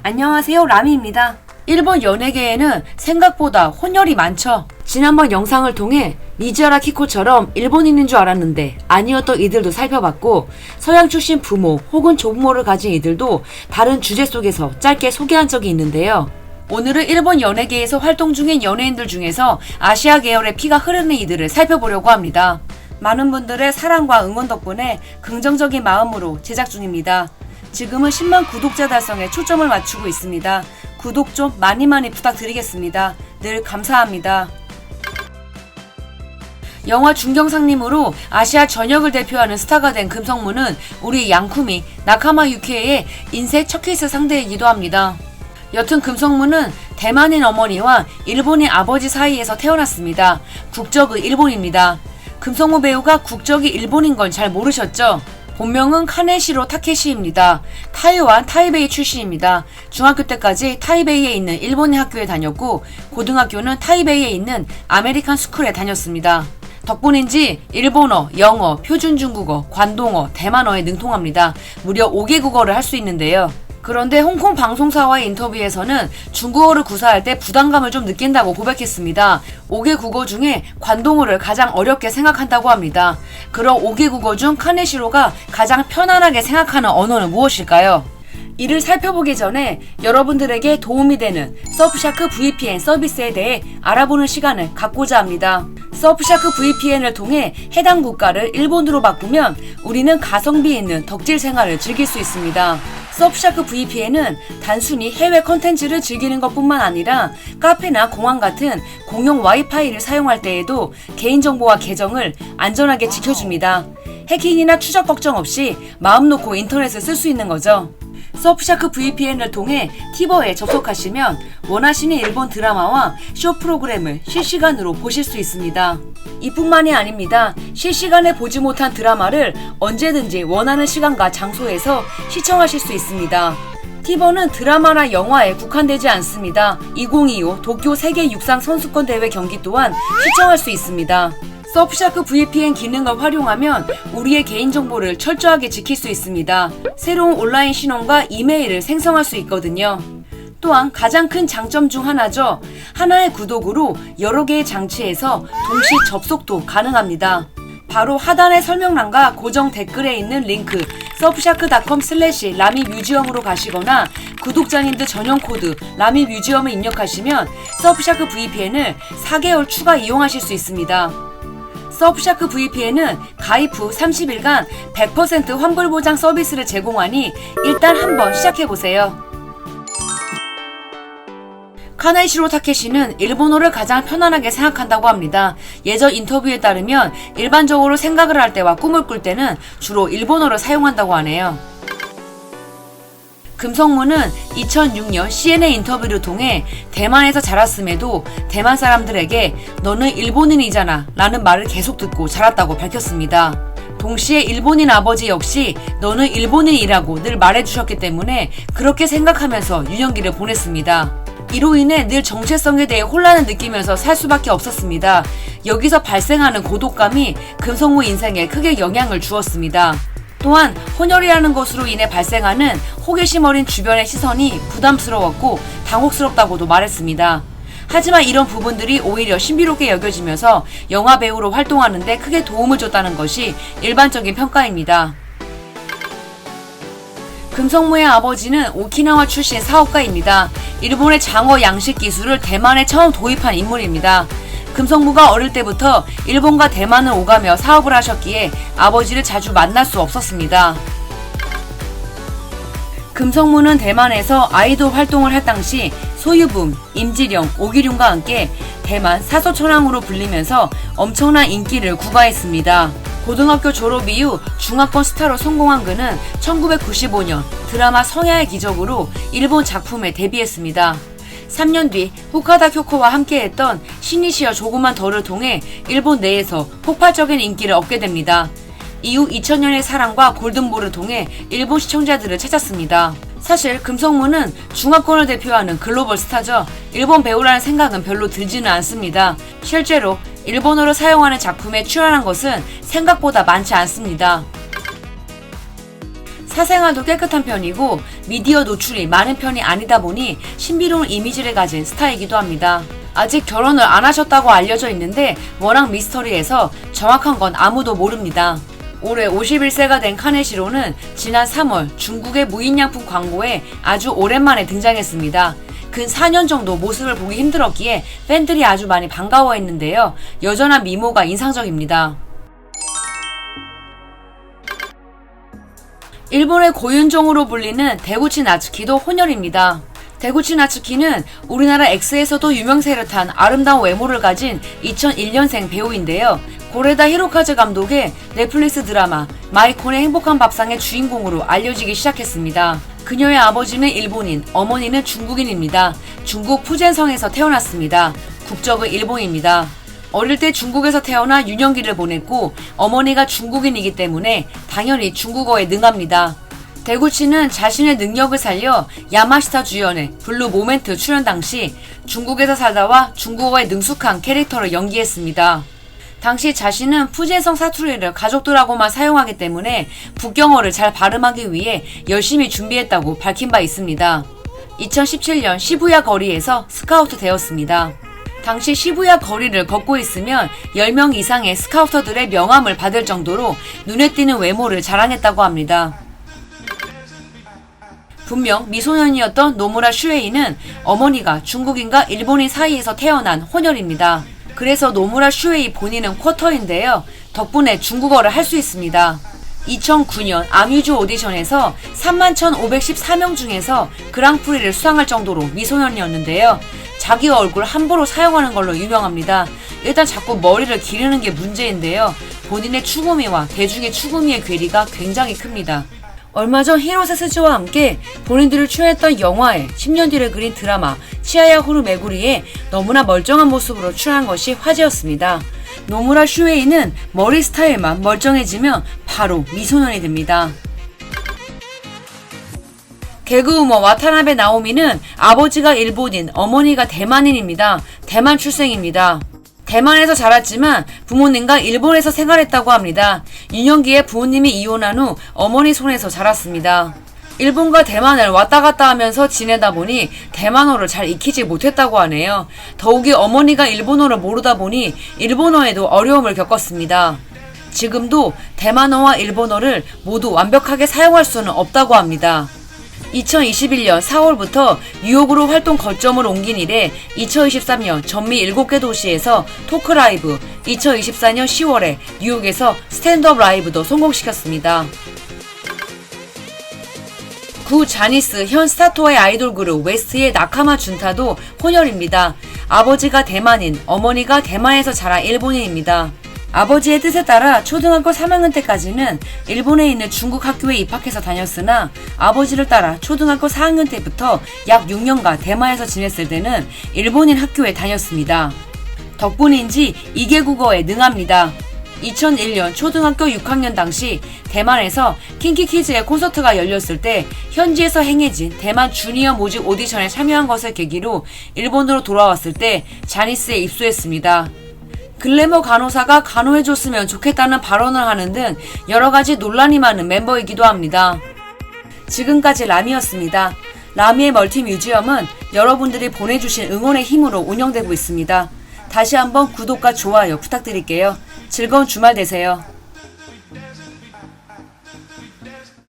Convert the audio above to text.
안녕하세요, 라미입니다. 일본 연예계에는 생각보다 혼혈이 많죠. 지난번 영상을 통해 미즈하라 키코처럼 일본인인 줄 알았는데 아니었던 이들도 살펴봤고, 서양 출신 부모 혹은 조부모를 가진 이들도 다른 주제 속에서 짧게 소개한 적이 있는데요. 오늘은 일본 연예계에서 활동 중인 연예인들 중에서 아시아 계열의 피가 흐르는 이들을 살펴보려고 합니다. 많은 분들의 사랑과 응원 덕분에 긍정적인 마음으로 제작 중입니다. 지금은 10만 구독자 달성에 초점을 맞추고 있습니다. 구독 좀 많이 부탁드리겠습니다. 늘 감사합니다. 영화 중경상님으로 아시아 전역을 대표하는 스타가 된 금성무는 우리 양쿠미, 나카마 유키의 인생 첫 키스 상대이기도 합니다. 여튼 금성무는 대만인 어머니와 일본인 아버지 사이에서 태어났습니다. 국적은 일본입니다. 금성무 배우가 국적이 일본인 건 잘 모르셨죠? 본명은 카네시로 타케시입니다. 타이완 타이베이 출신입니다. 중학교 때까지 타이베이에 있는 일본인 학교에 다녔고, 고등학교는 타이베이에 있는 아메리칸 스쿨에 다녔습니다. 덕분인지 일본어, 영어, 표준 중국어, 관동어, 대만어에 능통합니다. 무려 5개 국어를 할 수 있는데요. 그런데 홍콩 방송사와의 인터뷰에서는 중국어를 구사할 때 부담감을 좀 느낀다고 고백했습니다. 5개 국어 중에 관동어를 가장 어렵게 생각한다고 합니다. 그럼 5개 국어 중 카네시로가 가장 편안하게 생각하는 언어는 무엇일까요? 이를 살펴보기 전에 여러분들에게 도움이 되는 서프샤크 VPN 서비스에 대해 알아보는 시간을 갖고자 합니다. 서프샤크 VPN을 통해 해당 국가를 일본으로 바꾸면 우리는 가성비 있는 덕질 생활을 즐길 수 있습니다. 서프샤크 VPN은 단순히 해외 컨텐츠를 즐기는 것뿐만 아니라 카페나 공항 같은 공용 와이파이를 사용할 때에도 개인정보와 계정을 안전하게 지켜줍니다. 해킹이나 추적 걱정 없이 마음 놓고 인터넷을 쓸 수 있는 거죠. 서프샤크 VPN을 통해 티버에 접속하시면 원하시는 일본 드라마와 쇼 프로그램을 실시간으로 보실 수 있습니다. 이뿐만이 아닙니다. 실시간에 보지 못한 드라마를 언제든지 원하는 시간과 장소에서 시청하실 수 있습니다. 티버는 드라마나 영화에 국한되지 않습니다. 2025 도쿄 세계 육상 선수권 대회 경기 또한 시청할 수 있습니다. 서프샤크 VPN 기능을 활용하면 우리의 개인정보를 철저하게 지킬 수 있습니다. 새로운 온라인 신원과 이메일을 생성할 수 있거든요. 또한 가장 큰 장점 중 하나죠. 하나의 구독으로 여러 개의 장치에서 동시 접속도 가능합니다. 바로 하단의 설명란과 고정 댓글에 있는 링크 surfshark.com/라미뮤지엄으로 가시거나 구독자님들 전용 코드 라미뮤지엄을 입력하시면 서프샤크 VPN을 4개월 추가 이용하실 수 있습니다. 서프샤크 VPN은 가입 후 30일간 100% 환불 보장 서비스를 제공하니 일단 한번 시작해보세요. 카네시로 타케시는 일본어를 가장 편안하게 생각한다고 합니다. 예전 인터뷰에 따르면 일반적으로 생각을 할 때와 꿈을 꿀 때는 주로 일본어를 사용한다고 하네요. 금성무는 2006년 CNN 인터뷰를 통해 대만에서 자랐음에도 대만 사람들에게 너는 일본인이잖아 라는 말을 계속 듣고 자랐다고 밝혔습니다. 동시에 일본인 아버지 역시 너는 일본인이라고 늘 말해주셨기 때문에 그렇게 생각하면서 유년기를 보냈습니다. 이로 인해 늘 정체성에 대해 혼란을 느끼면서 살 수밖에 없었습니다. 여기서 발생하는 고독감이 금성무 인생에 크게 영향을 주었습니다. 또한 혼혈이라는 것으로 인해 발생하는 호기심 어린 주변의 시선이 부담스러웠고 당혹스럽다고도 말했습니다. 하지만 이런 부분들이 오히려 신비롭게 여겨지면서 영화 배우로 활동하는 데 크게 도움을 줬다는 것이 일반적인 평가입니다. 금성무의 아버지는 오키나와 출신 사업가입니다. 일본의 장어 양식 기술을 대만에 처음 도입한 인물입니다. 금성무가 어릴 때부터 일본과 대만을 오가며 사업을 하셨기에 아버지를 자주 만날 수 없었습니다. 금성무는 대만에서 아이돌 활동을 할 당시 소유붕, 임지령, 오기룡과 함께 대만 사소천왕으로 불리면서 엄청난 인기를 구가했습니다. 고등학교 졸업 이후 중화권 스타로 성공한 그는 1995년 드라마 성야의 기적으로 일본 작품에 데뷔했습니다. 3년 뒤 후카다 쿄코와 함께했던 시니시여 조금만 더를 통해 일본 내에서 폭발적인 인기를 얻게 됩니다. 이후 2000년의 사랑과 골든볼을 통해 일본 시청자들을 찾았습니다. 사실 금성무는 중화권을 대표하는 글로벌 스타죠. 일본 배우라는 생각은 별로 들지는 않습니다. 실제로 일본어를 사용하는 작품에 출연한 것은 생각보다 많지 않습니다. 사생활도 깨끗한 편이고 미디어 노출이 많은 편이 아니다 보니 신비로운 이미지를 가진 스타이기도 합니다. 아직 결혼을 안 하셨다고 알려져 있는데 워낙 미스터리해서 정확한 건 아무도 모릅니다. 올해 51세가 된 카네시로는 지난 3월 중국의 무인양품 광고에 아주 오랜만에 등장했습니다. 근 4년 정도 모습을 보기 힘들었기에 팬들이 아주 많이 반가워했는데요. 여전한 미모가 인상적입니다. 일본의 고윤종으로 불리는 데구치 나츠키도 혼혈입니다. 데구치 나츠키는 우리나라 X에서도 유명세를 탄 아름다운 외모를 가진 2001년생 배우인데요. 고레다 히로카즈 감독의 넷플릭스 드라마 마이콘의 행복한 밥상의 주인공으로 알려지기 시작했습니다. 그녀의 아버지는 일본인, 어머니는 중국인입니다. 중국 푸젠성에서 태어났습니다. 국적은 일본입니다. 어릴 때 중국에서 태어나 유년기를 보냈고 어머니가 중국인이기 때문에 당연히 중국어에 능합니다. 데구치는 자신의 능력을 살려 야마시타 주연의 블루 모멘트 출연 당시 중국에서 살다와 중국어에 능숙한 캐릭터를 연기했습니다. 당시 자신은 푸젠성 사투리를 가족들하고만 사용하기 때문에 북경어를 잘 발음하기 위해 열심히 준비했다고 밝힌 바 있습니다. 2017년 시부야 거리에서 스카우트 되었습니다. 당시 시부야 거리를 걷고 있으면 10명 이상의 스카우터들의 명함을 받을 정도로 눈에 띄는 외모를 자랑했다고 합니다. 분명 미소년이었던 노무라 슈에이는 어머니가 중국인과 일본인 사이에서 태어난 혼혈입니다. 그래서 노무라 슈에이 본인은 쿼터인데요. 덕분에 중국어를 할 수 있습니다. 2009년 아뮤즈 오디션에서 31,514명 중에서 그랑프리를 수상할 정도로 미소년이었는데요. 자기 얼굴 함부로 사용하는 걸로 유명합니다. 일단 자꾸 머리를 기르는 게 문제인데요. 본인의 추구미와 대중의 추구미의 괴리가 굉장히 큽니다. 얼마 전 히로세 스즈와 함께 본인들을 출연했던 영화에 10년 뒤를 그린 드라마 치아야 호루 메구리에 너무나 멀쩡한 모습으로 출연한 것이 화제였습니다. 노무라 슈에이는 머리 스타일만 멀쩡해지면 바로 미소년이 됩니다. 개그우먼 와타나베 나오미는 아버지가 일본인, 어머니가 대만인입니다. 대만 출생입니다. 대만에서 자랐지만 부모님과 일본에서 생활했다고 합니다. 유년기에 부모님이 이혼한 후 어머니 손에서 자랐습니다. 일본과 대만을 왔다 갔다 하면서 지내다 보니 대만어를 잘 익히지 못했다고 하네요. 더욱이 어머니가 일본어를 모르다 보니 일본어에도 어려움을 겪었습니다. 지금도 대만어와 일본어를 모두 완벽하게 사용할 수는 없다고 합니다. 2021년 4월부터 뉴욕으로 활동 거점을 옮긴 이래 2023년 전미 7개 도시에서 토크 라이브, 2024년 10월에 뉴욕에서 스탠드업 라이브도 성공시켰습니다. 구 자니스 현 스타토의 아이돌 그룹 웨스트의 나카마 준타도 혼혈입니다. 아버지가 대만인, 어머니가 대만에서 자란 일본인입니다. 아버지의 뜻에 따라 초등학교 3학년 때까지는 일본에 있는 중국 학교에 입학해서 다녔으나 아버지를 따라 초등학교 4학년 때부터 약 6년간 대만에서 지냈을 때는 일본인 학교에 다녔습니다. 덕분인지 2개 국어에 능합니다. 2001년 초등학교 6학년 당시 대만에서 킹키키즈의 콘서트가 열렸을 때 현지에서 행해진 대만 주니어 모집 오디션에 참여한 것을 계기로 일본으로 돌아왔을 때 자니스에 입소했습니다. 글래머 간호사가 간호해줬으면 좋겠다는 발언을 하는 등 여러가지 논란이 많은 멤버이기도 합니다. 지금까지 라미였습니다. 라미의 멀티뮤지엄은 여러분들이 보내주신 응원의 힘으로 운영되고 있습니다. 다시 한번 구독과 좋아요 부탁드릴게요. 즐거운 주말 되세요.